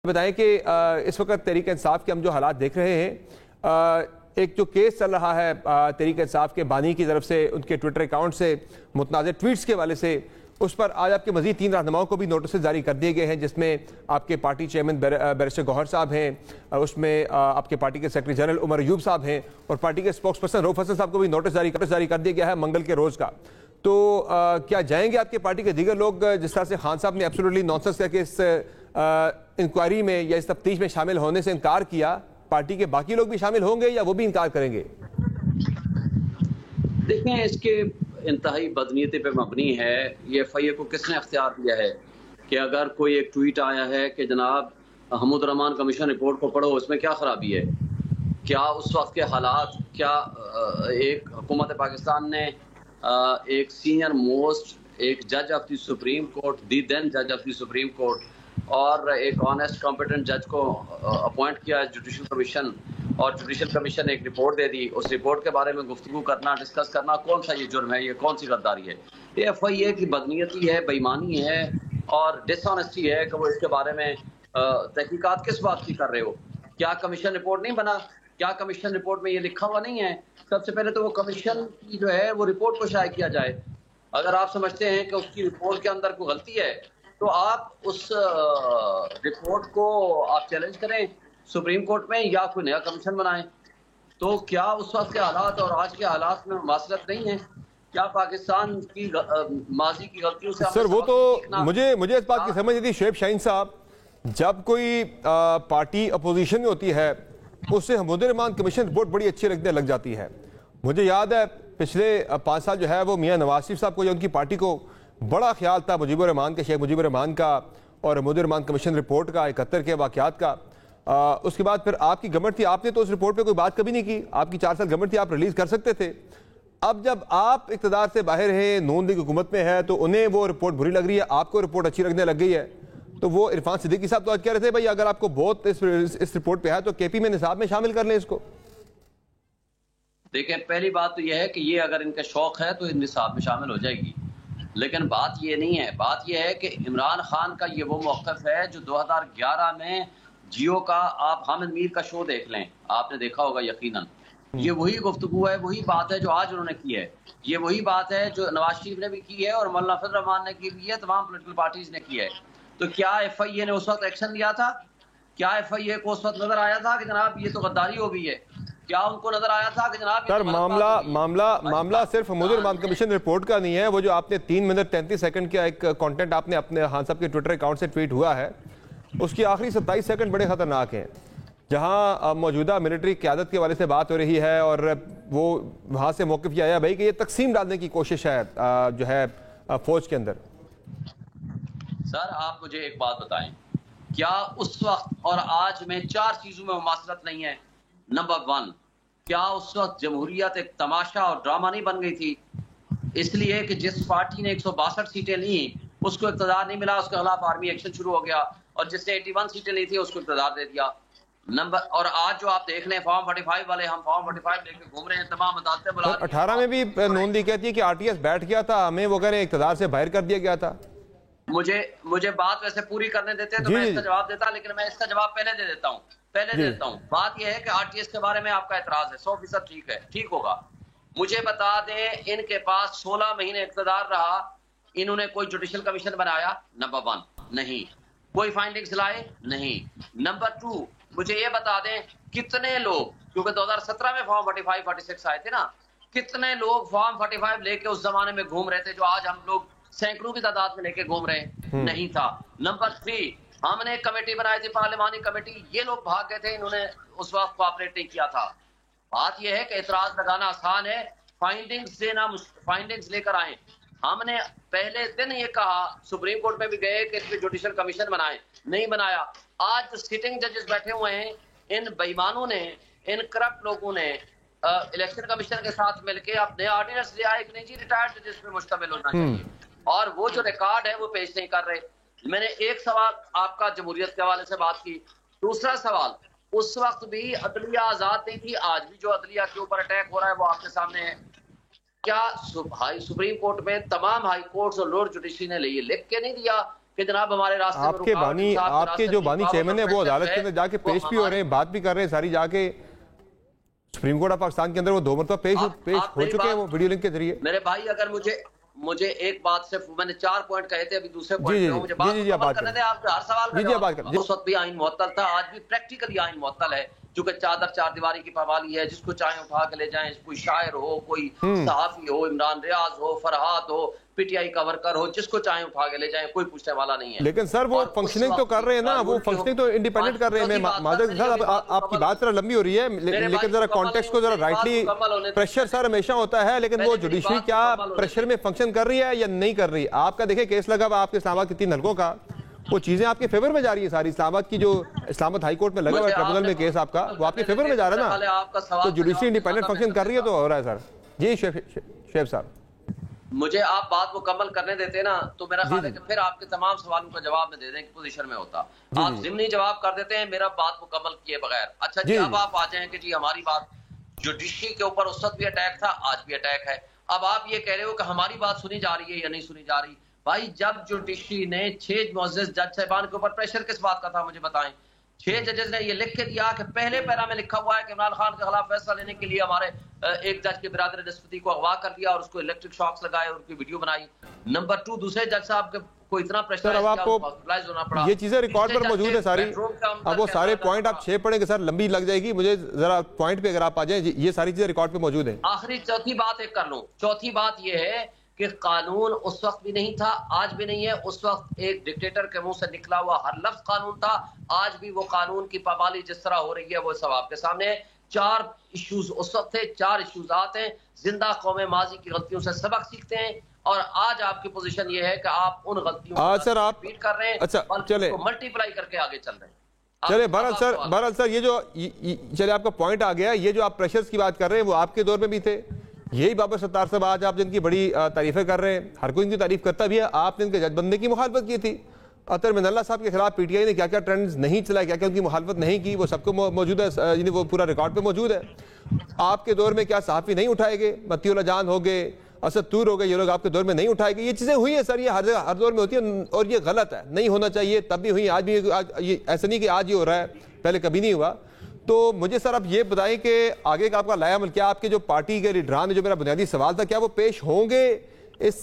बताएं कि इस वक्त तहरीक इंसाफ के हम जो हालात देख रहे हैं, एक जो केस चल रहा है तहरीक इंसाफ के बानी की तरफ से उनके ट्विटर अकाउंट से मुतनाज़ ट्वीट्स के वाले से, उस पर आज आपके मजीद 3 रहनुमाओं को भी नोटिस जारी कर दिए गए हैं, जिसमें आपके पार्टी चेयरमैन बैरिस्टर गौहर साहब हैं, उसमें आपके पार्टी के सेक्रेटरी जनरल उमर अयूब साहब हैं और पार्टी के स्पोक्स पर्सन रऊफ हसन साहब को भी नोटिस जारी कर दिया गया है मंगल के रोज़ का। तो क्या जाएंगे आपके पार्टी के दीगर लोग, जिस तरह से खान साहब ने एब्सोल्युटली नॉनसेंस करके इस इंक्वायरी में या इस तफ्तीश में शामिल होने से इनकार किया, पार्टी के बाकी लोग भी शामिल होंगे या वो भी इनकार करेंगे? देखें, इसके इंतहाई बदनीयती पे मबनी है। ये FIA को किसने अख्तियार दिया है कि अगर कोई एक ट्वीट आया है कि जनाब हमूद रहमान कमीशन रिपोर्ट को पढ़ो, उसमें क्या खराबी है? क्या उस वक्त के हालात, क्या एक हुकूमत पाकिस्तान ने एक सीनियर मोस्ट एक जज of the supreme court, the then जज ऑफ द सुप्रीम कोर्ट, और एक ऑनेस्ट कॉम्पिटेंट जज को अपॉइंट किया जुडिशल कमीशन, और जुडिशल कमीशन ने एक रिपोर्ट दे दी। उस रिपोर्ट के बारे में गुफ्तगू करना, डिस्कस करना, कौन सा ये जुर्म है, ये कौन सी गद्दारी है? ये FIA की बदनीयती है, बेईमानी है और डिसऑनेस्टी है कि वो इसके बारे में तहकीकात किस बात की कर रहे हो? क्या कमीशन रिपोर्ट नहीं बना? क्या कमीशन रिपोर्ट में ये लिखा हुआ नहीं है? सबसे पहले तो वो कमीशन की जो है वो रिपोर्ट को शाया किया जाए। अगर आप समझते हैं कि उसकी रिपोर्ट के अंदर कोई गलती है तो आप उस रिपोर्ट को आप चैलेंज करें सुप्रीम कोर्ट में या कोई नया कमीशन बनाएं। तो क्या उस वक्त के हालात और आज के हालात में मुमासलत नहीं है? क्या पाकिस्तान की माजी की गलतियों से सर वो तो मुझे इस बात की समझ नहीं थी शुएब शाहीन साहब, जब कोई पार्टी अपोजिशन में होती है उससे हमूद रहमान कमीशन रिपोर्ट बड़ी अच्छी लग जाती है। मुझे याद है पिछले 5 साल जो है वो मियां नवाज शरीफ साहब को या उनकी पार्टी को बड़ा ख्याल था मुजीबुर रहमान के, शेख मुजीबुर रहमान का और हमूद रहमान कमीशन रिपोर्ट का, 71 के वाक़यात का। उसके बाद फिर आपकी गवर्नमेंट थी, आपने तो उस रिपोर्ट पे कोई बात कभी नहीं की। आपकी 4 साल गवर्नमेंट थी, आप रिलीज कर सकते थे। अब जब आप इक़्तिदार से बाहर हैं, नून लीग हुकूमत में है, तो उन्हें वो रिपोर्ट बुरी लग रही है, आपको रिपोर्ट अच्छी लगने लग गई है। तो वो इरफान सिद्दीकी साहब तो आज कह रहे थे भाई अगर आपको बहुत इस रिपोर्ट पे है तो KP में निसाब में शामिल कर लें इसको। देखिए, पहली बात तो यह है कि ये अगर इनका शौक है तो निसाब में शामिल हो जाएगी, लेकिन बात ये नहीं है। बात ये है कि इमरान खान का ये वो मौक़िफ़ है जो 2011 में जियो का, आप हामिद मीर का शो देख लें, आपने देखा होगा यकीनन। ये वही गुफ्तगू है, वही बात है जो आज उन्होंने की है। ये वही बात है जो नवाज शरीफ ने भी की है और मौलाना फजल रहमान ने की है, तमाम पोलिटिकल पार्टीज ने की है। तो क्या FIA ने उस वक्त एक्शन लिया था? क्या FIA को उस वक्त नजर आया था कि जनाब ये तो गद्दारी हो गई है? क्या उनको नजर आया था कि जनाब सर मामला सिर्फ हमूद रहमान कमीशन रिपोर्ट का नहीं है। वो जो आपने 3 मिनट 33 सेकंड का एक कंटेंट आपने अपने खान साहब के ट्विटर अकाउंट से ट्वीट हुआ है, उसकी आखिरी 27 सेकंड बड़े खतरनाक हैं, जहां मौजूदा मिलिट्री क़यादत के वाले से बात हो रही है और वो वहां से मौक़िफ़ ये आया भाई कि ये तकसीम डालने की कोशिश है जो है फौज के अंदर। सर आप मुझे एक बात बताएं, क्या उस वक्त और आज में 4 चीजों में मुमासलत नहीं है? नंबर 1, क्या उस वक्त जमहूरियत एक तमाशा और ड्रामा नहीं बन गई थी? इसलिए कि जिस पार्टी ने 162 सीटें ली उसको इक़्तिदार नहीं मिला, उसके खिलाफ आर्मी एक्शन शुरू हो गया, और जिसने 81 सीटें ली थी उसको इक़्तिदार दे दिया। और आज जो आप देख लें फॉर्म 45 वाले, हम फॉर्म 45 लेके घूम रहे हैं, तमाम अदालतें बुला। 18 में भी नून लीग कहती है कि RTS बैठ गया था, हमें वो कह रहे हैं इक़्तिदार से बाहर कर दिया गया था। मुझे बात वैसे पूरी करने देते तो मैं इसका जवाब देता, लेकिन मैं इसका जवाब पहले दे देता हूँ। बात यह है कि RTS के बारे में आपका एतराज है, 100% ठीक है, ठीक होगा। मुझे बता दें, इनके पास 16 महीने इक़्तिदार रहा, इन्होंने कोई जुडिशल कमीशन बनाया? नंबर 1, नहीं। कोई फाइंडिंग्स लाए? नहीं। नंबर 2, मुझे ये बता दें कितने लोग, क्योंकि 2017 में फॉर्म 45 46 आए थे ना, कितने लोग फॉर्म 45 लेके उस जमाने में घूम रहे थे जो आज हम लोग सैकड़ों की तादाद में लेके घूम रहे हैं? नहीं था। नंबर 3, हमने एक कमेटी बनाई थी, पार्लिमानी कमेटी, ये लोग भाग गए थे, इन्होंने उस वक्त कोऑपरेट नहीं किया था। बात यह है कि एतराज लगाना आसान है, फाइंडिंग्स देना, फाइंडिंग्स लेकर आए। हमने पहले दिन ये कहा, सुप्रीम कोर्ट में भी गए कि इसमें जुडिशल कमीशन बनाए, नहीं बनाया। आज जो सिटिंग जजेस बैठे हुए हैं, इन बेईमानों ने, इन करप्ट लोगों ने इलेक्शन कमीशन के साथ मिलकर अपने ऑर्डिनेंस ले आए कि नहीं जी रिटायर्ड जजेस पे मुश्तमिल होना चाहिए, और वो जो रिकॉर्ड है वो पेश नहीं कर रहे। मैंने एक सवाल आपका जमहूरियत के हवाले से बात की। दूसरा सवाल, उस वक्त भी अदलिया आजाद नहीं थी, आज भी जो अदलिया के ऊपर अटैक हो रहा है वो आपके सामने है। क्या सुप्रीम कोर्ट में तमाम हाई कोर्ट्स और लोअर जुडिशरी ने ये लिख के नहीं दिया कि जनाब हमारे रास्ते में आपके बानी, आपके जो बानी चेयरमैन है वो अदालत के अंदर जाके पेश भी हो रहे हैं, बात भी कर रहे हैं सारी, जाके सुप्रीम कोर्ट ऑफ पाकिस्तान के अंदर वो 2 मरतबा पेश हो चुके हैं वो वीडियो लिंक के जरिए। मेरे भाई अगर मुझे एक बात से, मैंने 4 पॉइंट कहे थे, अभी दूसरे पॉइंट पे मुझे बात करने दें। आप हर सवाल का उस वक्त भी आइन मुअत्तल था, आज भी प्रैक्टिकली आइन मुअत्तल है, चूंकि चादर 4 दीवारी की पाबंदी है, जिसको चाहे उठा के ले जाएं, कोई शायर हो, कोई सहाफी हो, इमरान रियाज हो, फरहाद हो, पीटीआई का वर्कर हो, जिसको चाहे उठा के ले जाएं, कोई पूछने वाला नहीं है। लेकिन सर वो फंक्शनिंग तो कर रहे हैं ना, वो फंक्शनिंग तो इंडिपेंडेंट कर रहे हैं। माजर सर आपकी बात जरा लंबी हो रही है, लेकिन जरा कॉन्टेक्स्ट को जरा राइटली, प्रेशर सर हमेशा होता है, लेकिन वो जुडिशरी क्या प्रेशर में फंक्शन कर रही है या नहीं कर रही? आपका देखिए केस लगा हुआ आपके इस्लामाबाद के 3 हल्कों का, वो चीजें आपके फेवर में जा रही है सारी। इस्लामामाबाद की जो इस्लामाबाद हाई कोर्ट में लगा हुआ ट्रिब्यूनल में केस आपका, वो आपके फेवर में जा रहा है ना, तो जुडिशरी इंडिपेंडेंट फंक्शन कर रही है तो हो रहा है सर। जी शेफ साहब, मुझे आप बात मुकम्मल करने देते ना, तो मेरा ख्याल है कि फिर आपके तमाम सवालों का जवाब मैं दे दें पोजीशन में होता। आप जिम्नी जवाब कर देते हैं मेरा बात मुकम्मल किए बगैर। अच्छा जी, अब आप आ जाएं कि जी हमारी बात जुडिशरी के ऊपर उस वक्त भी अटैक था, आज भी अटैक है। अब आप ये कह रहे हो कि हमारी बात सुनी जा रही है या नहीं सुनी जा रही। भाई जब जुडिशरी ने 6 मुअज़्ज़ज़ जज साहिबान के ऊपर प्रेशर किस बात का था मुझे बताएं। 6 जजेस ने ये लिख के दिया कि पहले पैरा में लिखा हुआ है कि इमरान खान के खिलाफ फैसला लेने के लिए हमारे एक जज के बिरादर नस्पति को अगवा कर दिया और उसको इलेक्ट्रिक शॉक्स लगाए और उनकी वीडियो बनाई। नंबर 2, दूसरे जज साहब के को इतना प्रेशर होना पड़ा। ये चीजें रिकॉर्ड पर मौजूद है सारी। अब वो सारे पॉइंट आप 6 पढ़ेंगे सर, लंबी लग जाएगी, मुझे जरा पॉइंट पे अगर आप आ जाएं, ये सारी चीजें रिकॉर्ड पे मौजूद है। आखिरी चौथी बात एक कर लूं। चौथी बात ये है कि कानून उस वक्त भी नहीं था, आज भी नहीं है। उस वक्त एक डिक्टेटर के मुंह से निकला हुआ हर लफ्ज कानून था, आज भी वो कानून की पाबंदी जिस तरह हो रही है वो सब आपके सामने है। 4 इश्यूज उस वक्त थे, 4 इश्यूज आते हैं। जिंदा कौमें माजी की गलतियों से सबक सीखते हैं और आज आपकी पोजीशन ये है कि आप उन गलतियों को सर आप रिपीट कर रहे हैं। अच्छा चले मल्टीप्लाई करके आगे चल रहे हैं। चले बहरहाल सर ये जो चले आपका पॉइंट आ गया। ये जो आप प्रेशर्स की बात कर रहे हैं वो आपके दौर में भी थे। यही बाबर सत्तार साहब आज आप जिनकी बड़ी तारीफें कर रहे हैं, हर कोई इनकी तारीफ करता भी है, आपने इनके जजबंदी की मुखालफत की थी। अतर मिनल्ला साहब के खिलाफ पीटीआई ने क्या क्या ट्रेंड्स नहीं चलाए, क्या क्या उनकी मुखालफत नहीं की, वो सबको मौजूद है, वो पूरा रिकॉर्ड पे मौजूद है। आपके दौर में क्या सहाफ़ी नहीं उठाए गए? मतीउल्लाह जान हो गए, असद तूर हो गए, ये लोग आपके दौर में नहीं उठाए गए। ये चीज़ें हुई है सर, ये हर दौर में होती है और ये गलत है, नहीं होना चाहिए। तब भी हुई, आज भी ये ऐसा नहीं कि आज ही हो रहा है, पहले कभी नहीं हुआ। तो मुझे सर आप ये बताएं कि आगे का आपका लायामल क्या? आपके जो पार्टी के लीडरान, जो मेरा बुनियादी सवाल था, क्या वो पेश होंगे इस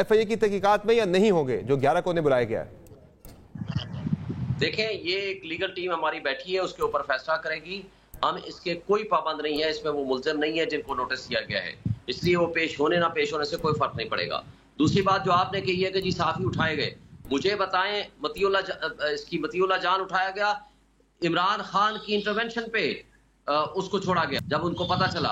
FIA की तहकीकात में या नहीं होंगे जो 11 को उन्हें बुलाया गया है? देखें, ये एक लीगल टीम हमारी बैठी है, उसके ऊपर फैसला करेगी। हम इसके कोई पाबंद नहीं है, इसमें वो मुल्ज़िम नहीं है जिनको नोटिस किया गया है, इसलिए वो पेश होने ना पेश होने से कोई फर्क नहीं पड़ेगा। दूसरी बात जो आपने कही है कि जी सहाफ़ी उठाए गए, मुझे बताएं मतीउल्लाह जान उठाया गया, इमरान खान की इंटरवेंशन पे उसको छोड़ा गया जब उनको पता चला।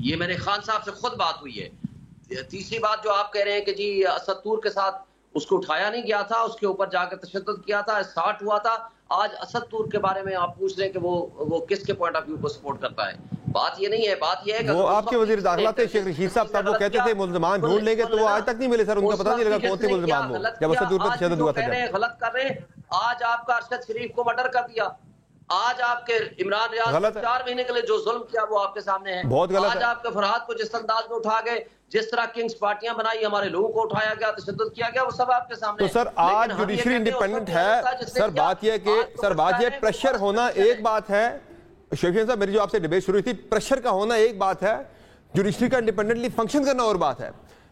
ये मेरे खान साहब से खुद बात हुई है। तीसरी बात जो आप कह रहे हैं कि जी असद तूर के साथ उसको उठाया नहीं गया था, उसके ऊपर जाकर तशद्दुद किया था, स्टार्ट हुआ था। आज असद तूर के बारे में आप पूछ रहे हैं कि वो किसके पॉइंट ऑफ व्यू को सपोर्ट करता है। बात ये नहीं है, बात ये है कि वो आपके वजीर दाखिला थे शेख रशीद साहब, तब वो कहते थे मुल्ज़िमान ढूंढ लेंगे, तो वो आज तक नहीं मिले सर, उनका पता नहीं लगा कौन थे मुल्ज़िमान वो, जब असद तूर पर तशद्दुद हुआ था। गलत कर रहे हैं। आज आपका अरशद शरीफ को मर्डर कर दिया, आज आपके इमरान रियाज 4 महीने के लिए जो जुल्म किया वो आपके सामने है, बहुत गलत। आज आपके फरहाद को जिस अंदाज में उठा गए, जिस तरह किंग्स पार्टियां बनाई, हमारे लोगों को उठाया गया, तशद्दुद किया गया, वो सब आपके सामने। तो सर आज जुडिशरी इंडिपेंडेंट है सर, बात यह कि सर बात यह प्रेशर होना एक बात है। शेखियन साहब, मेरी जो आपसे डिबेट शुरू हुई थी, प्रेशर का होना एक बात है, जुडिशरी का इंडिपेंडेंटली फंक्शन करना और बात है।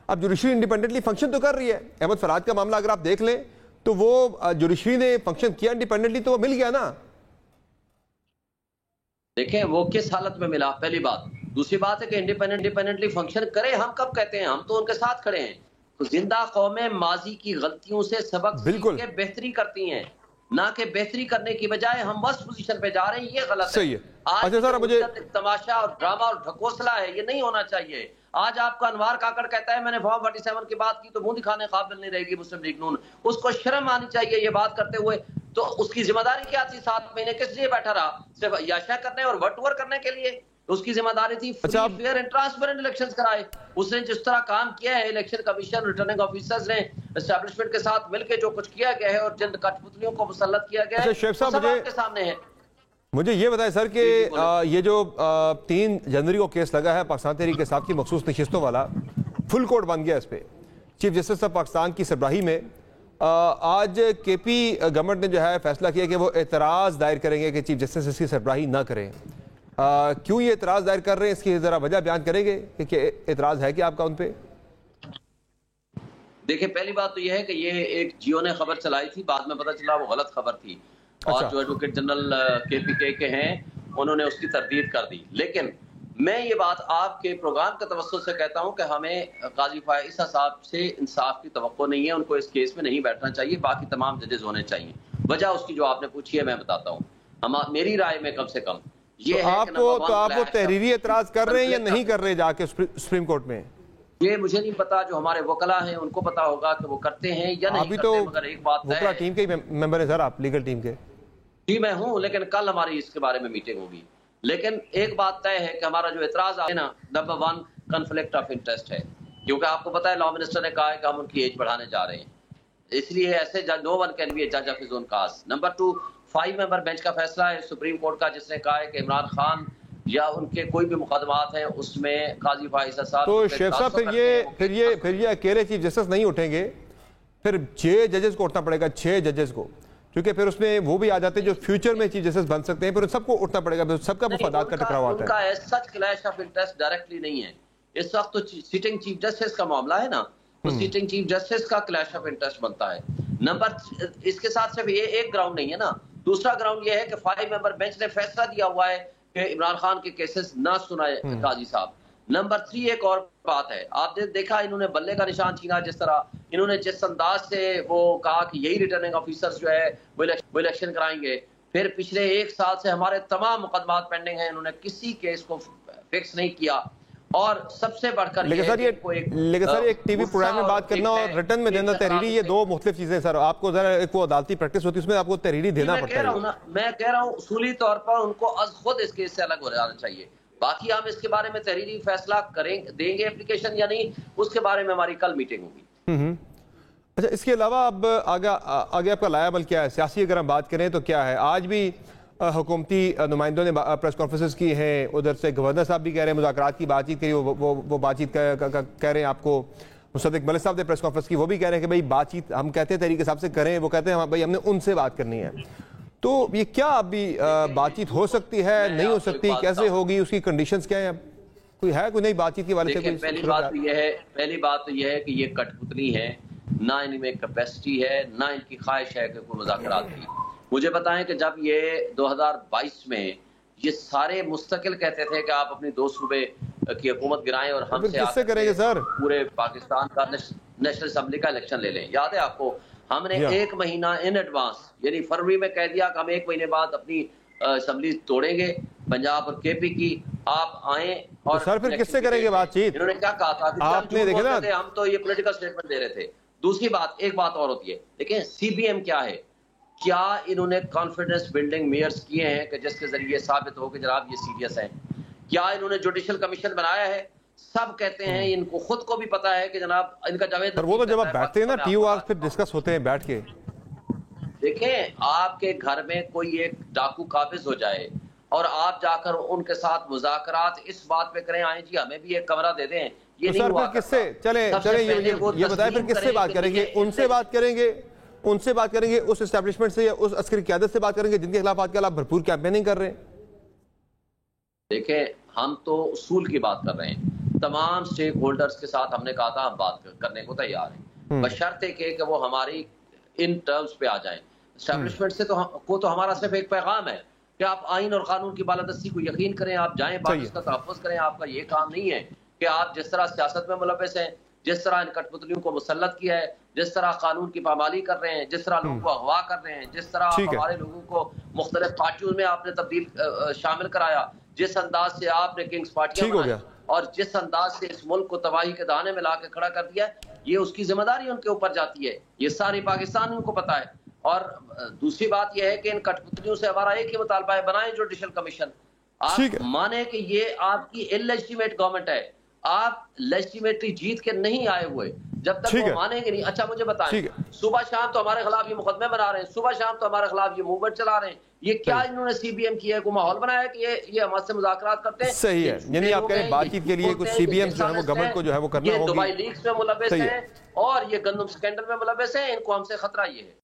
अब जुडिशरी इंडिपेंडेंटली फंक्शन तो कर रही है। अहमद फरहाद का मामला अगर आप देख लें तो वो जुडिशरी ने फंक्शन किया इंडिपेंडेंटली, तो वो मिल गया ना। देखें वो किस हालत में मिला, पहली बात। दूसरी बात है कि इंडिपेंडेंटली फंक्शन करे, हम कब कहते हैं? हम तो उनके साथ खड़े हैं। तो जिंदा कौमें माजी की गलतियों से सबक सीख के बेहतरी करती हैं, ना कि बेहतरी करने की बजाय हम वर्स्ट पोजीशन पे जा रहे हैं। ये गलत सही है। आज अच्छा सर, मुझे तमाशा और ड्रामा और ढकोसला है, ये नहीं होना चाहिए। आज आपका अनवार काकड़ कहता है मैंने फॉर्म 47 की बात की तो मुंह दिखाने काबिल नहीं रहेगी मुस्लिम लीग नून, उसको शर्म आनी चाहिए ये बात करते हुए। तो उसकी जिम्मेदारी क्या थी? 7 महीने किस लिए बैठा रहा? सिर्फ याशा करने और वटवर करने के लिए? उसकी जिम्मेदारी थी फेयर एंड ट्रांसपेरेंट इलेक्शंस कराए। उसने जिस तरह काम किया है, इलेक्शन कमीशन, रिटर्निंग ऑफिसर्स ने एस्टैब्लिशमेंट के साथ मिलकर जो कुछ किया गया है और जिन कठपुतलियों को मुसल्लत किया गया है, सब आपके सामने है। मुझे ये बताएं सर कि ये जो 3 जनवरी को केस लगा है पाकिस्तान तहरीक के साथ की मखसूस नशिस्तों वाला, फुल कोर्ट बन गया इस पर। चीफ जस्टिस ऑफ पाकिस्तान की सरबराही में आज केपी गवर्नमेंट ने जो है फैसला किया कि वो एतराज़ दायर करेंगे कि चीफ जस्टिस इसकी सरबराही ना करें। क्यों ये एतराज़ दायर कर रहे हैं, इसकी ज़रा वजह बयान करेंगे कि एतराज़ है कि आपका उन पे? देखिए, पहली बात तो यह है कि ये एक जियो ने खबर चलाई थी, बाद में पता चला वो गलत खबर थी। और जो एडवोकेट जनरल केपीके के हैं उन्होंने उसकी तरदीद कर दी। लेकिन मैं ये बात आपके प्रोग्राम के तवज्जुह से कहता हूं कि हमें काजी फाइज़ साहब से इंसाफ की तवक्को नहीं है, उनको इस केस में नहीं बैठना चाहिए, बाकी तमाम जजेस होने चाहिए। वजह उसकी जो आपने पूछी है मैं बताता हूँ। मेरी राय में कम से कम ये है कि आपको तहरीरी एतराज कर रहे हैं या नहीं कर रहे जाके सुप्रीम कोर्ट में? ये मुझे नहीं पता, जो हमारे वकला हैं उनको पता होगा कि वो करते हैं या नहीं करते। तो मगर एक बात वकला टीम के मेंबर है सर, आप लीगल टीम के? जी मैं हूं, लेकिन कल हमारी इसके बारे में मीटिंग होगी। लेकिन एक बात तय है कि हमारा जो एतराज है ना, नंबर 1 कॉन्फ्लिक्ट ऑफ इंटरेस्ट है, क्योंकि आपको पता है लॉ मिनिस्टर ने कहा है कि हम उनकी एज बढ़ाने जा रहे हैं, इसलिए ऐसे no one can be a जज of his own cause. Number 2 5 member bench का फैसला है सुप्रीम कोर्ट का, जिसने कहा है कि इमरान खान या उनके कोई भी मुकदमात हैं उसमें काजी फाइज़ साहब। तो शेख साहब फिर ये अकेले चीफ जस्टिस नहीं उठेंगे, फिर 6 जजेस को उठना पड़ेगा, 6 जजेस को, क्योंकि फिर उसमें वो भी आ जाते हैं जो फ्यूचर में चीफ जस्टिस बन सकते हैं, फिर सबको उठना पड़ेगा, सबका मुफादात का टकराव आता है। उनका सच क्लैश ऑफ इंटरेस्ट डायरेक्टली नहीं है इस वक्त, तो सिटिंग चीफ जस्टिस का मामला है ना, तो सिटिंग चीफ जस्टिस का क्लैश ऑफ इंटरेस्ट बनता है। नंबर इसके साथ सिर्फ ये एक ग्राउंड नहीं है ना, दूसरा ग्राउंड ये है कि 5 मेंबर बेंच ने फैसला दिया हुआ है कि इमरान खान के केसेस ना सुनाए काजी साहब। नंबर 3 एक और बात है, आपने देखा इन्होंने बल्ले का निशान छीना, जिस तरह इन्होंने जिस अंदाज से वो कहा कि यही रिटर्निंग ऑफिसर्स जो है वो इलेक्शन कराएंगे, फिर पिछले 1 साल से हमारे तमाम मुकदमात पेंडिंग हैं, इन्होंने किसी केस को फिक्स नहीं किया। और सबसे बढ़कर लेकिन सर एक टीवी प्रोग्राम में बात करना और रिटर्न में देना तहरीरी, ये दो मुख्तलिफ चीजें सर। आपको जरा एक वो अदालती प्रैक्टिस होती है, उसमें आपको तहरीरी देना पड़ता है। मैं कह रहा हूँ उसूली तौर पर उनको खुद इस केस से अलग हो जाना चाहिए। बाकी हम इसके बारे में तहरीरी फैसला करेंगे, देंगे एप्लीकेशन या नहीं, उसके बारे में हमारी कल मीटिंग होगी। अच्छा, इसके अलावा अब आगे आपका लायाबल क्या है? सियासी अगर हम बात करें तो क्या है? आज भी हुकूमती नुमाइंदों ने प्रेस कॉन्फ्रेंसेस की हैं, उधर से गवर्नर साहब भी कह रहे हैं मुज़ाकरात की बातचीत करी, वो बातचीत कह रहे हैं। आपको मुसद्दिक मलिक साहब ने प्रेस कॉन्फ्रेंस की, वो भी कह रहे हैं कि भाई बातचीत हम कहते हैं तरीके साहब से करें, वो कहते हैं भाई हमने उनसे बात करनी है। तो ये क्या अभी बातचीत हो सकती है, नहीं हो सकती, कैसे होगी, उसकी कंडीशंस क्या है? कोई है कोई नई बातचीत के वाले से? पहली बात तो यह है कि ये कठपुतली है, ना इनमें कैपेसिटी है, ना इनकी ख्वाहिश है कि कोई मुज़ाकरात की। मुझे बताएं कि जब ये 2022 में ये सारे मुस्तकिल कहते थे कि आप अपनी 2 सूबे की हुकूमत गिराएं और हमसे किससे करेंगे सर? पूरे पाकिस्तान का नेशनल असेंबली का इलेक्शन ले लें। याद है आपको, हमने 1 महीना इन एडवांस यानी फरवरी में कह दिया कि हम 1 महीने बाद अपनी असेंबली तोड़ेंगे पंजाब और केपी की, आप आए। और सर फिर किससे करेंगे बातचीत? इन्होंने क्या कहा था कि आपने देखे ना, हम तो ये पॉलिटिकल स्टेटमेंट दे रहे थे। दूसरी बात, एक बात और होती है, देखिए सीबीएम क्या है, क्या इन्होंने कॉन्फिडेंस बिल्डिंग मेयर्स किए हैं कि जिसके जरिए साबित हो कि जनाब ये सीरियस हैं? क्या इन्होंने जुडिशियल कमिशन बनाया है? सब कहते हैं, इनको खुद को भी पता है कि जनाब इनका जावेद। वो तो जब आप बैठते हैं ना टीओआर, फिर डिस्कस होते हैं बैठ के। देखें, आपके घर में कोई एक डाकू काबिज हो जाए और आप जाकर उनके साथ मुज़ाकरात इस बात पे करें, आए जी हमें भी एक कमरा दे दें, ये नहीं हुआ। किससे चले ये बताएं, फिर किससे बात करेंगे? उनसे बात करेंगे, उस एस्टेब्लिशमेंट से या उस अस्करी क़यादत से बात करेंगे जिनके खिलाफ आजकल आप भरपूर कैंपेनिंग कर रहे हैं? देखें, हम तो उसूल की बात कर रहे हैं, तमाम स्टेक होल्डर्स के साथ हमने कहा था हम बात करने को तैयार हैं, बशर्ते कि वो हमारी इन टर्म्स पे आ जाएं। एस्टेब्लिशमेंट से तो हमारा सिर्फ एक पैगाम है कि आप आइन और कानून की बालादस्ती को यकीन करें, आप जाएं, बाकी का तहफ़्फ़ुज़ करें। आपका ये काम नहीं है कि आप जिस तरह सियासत में मुलव्वस हैं, जिस तरह इन कठपुतलियों को मुसल्लत किया है, जिस तरह कानून की पामाली कर रहे हैं, जिस तरह लोगों को अगवा कर रहे हैं, जिस तरह हमारे लोगों को मुख्तलिफ पार्टियों में आपने तब्दील शामिल कराया, जिस अंदाज से आपने किंग्स पार्टियां बनाई और जिस अंदाज से इस मुल्क को तबाही के दाने में ला के खड़ा कर दिया, ये उसकी जिम्मेदारी उनके ऊपर जाती है। ये सारी पाकिस्तान उनको पता है। और दूसरी बात यह है कि इन कठपुतलियों से हमारा एक ही मुतालबा है, बनाए जुडिशियल कमीशन। आप माने कि ये आपकी इलेजिटिमेट गवर्नमेंट है, आप लेजिटिमेटली जीत के नहीं आए हुए, जब तक वो मानेंगे नहीं। अच्छा मुझे बताएं, सुबह शाम तो हमारे खिलाफ ये मुकदमे बना रहे हैं, सुबह शाम तो हमारे खिलाफ ये मूवमेंट चला रहे हैं, ये क्या इन्होंने सीबीएम किया है, को माहौल बनाया है कि ये हमसे मुज़ाकरात करते हैं? सही है, यानी आप कह रहे हैं बातचीत के लिए कुछ सीबीएम जो है वो गवर्नमेंट को जो है वो करना होगी। दुबई लीक्स में मुलव्वस हैं और ये गंदम स्कैंडल में मुलव्वस हैं, इनको हमसे खतरा ये है।